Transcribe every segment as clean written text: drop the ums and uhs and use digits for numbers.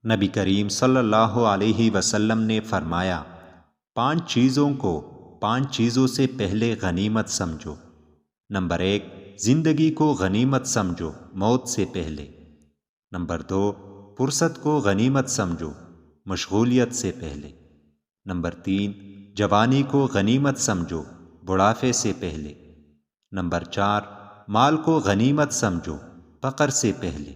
نبی کریم صلی اللہ علیہ وسلم نے فرمایا، 5 چیزوں کو 5 چیزوں سے پہلے غنیمت سمجھو۔ نمبر 1، زندگی کو غنیمت سمجھو موت سے پہلے۔ نمبر 2، فرصت کو غنیمت سمجھو مشغولیت سے پہلے۔ نمبر 3، جوانی کو غنیمت سمجھو بڑھاپے سے پہلے۔ نمبر 4، مال کو غنیمت سمجھو فقر سے پہلے۔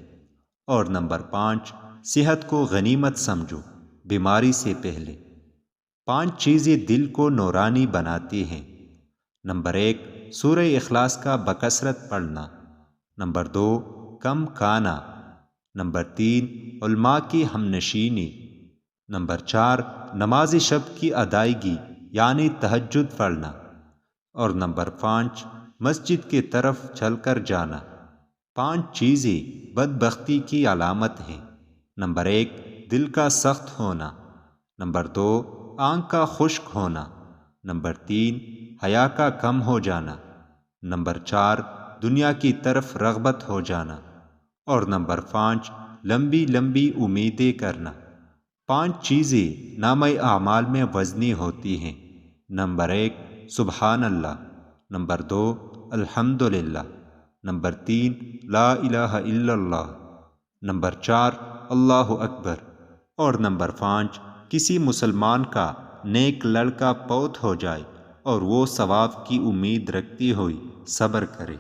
اور نمبر 5، صحت کو غنیمت سمجھو بیماری سے پہلے۔ 5 چیزیں دل کو نورانی بناتی ہیں۔ نمبر 1، سورہ اخلاص کا بکثرت پڑھنا۔ نمبر 2، کم کھانا۔ نمبر 3، علماء کی ہمنشینی۔ نمبر 4، نماز شب کی ادائیگی یعنی تہجد پڑھنا۔ اور نمبر 5، مسجد کی طرف چل کر جانا۔ 5 چیزیں بدبختی کی علامت ہیں۔ نمبر 1، دل کا سخت ہونا۔ نمبر 2، آنکھ کا خشک ہونا۔ نمبر 3، حیا کا کم ہو جانا۔ نمبر 4، دنیا کی طرف رغبت ہو جانا۔ اور نمبر 5، لمبی لمبی امیدیں کرنا۔ 5 چیزیں نامہ اعمال میں وزنی ہوتی ہیں۔ نمبر 1، سبحان اللہ۔ نمبر 2، الحمدللہ۔ نمبر 3، لا الہ الا اللہ۔ نمبر 4، اللہ اکبر۔ اور نمبر 5، کسی مسلمان کا نیک لڑکا فوت ہو جائے اور وہ ثواب کی امید رکھتی ہوئی صبر کرے۔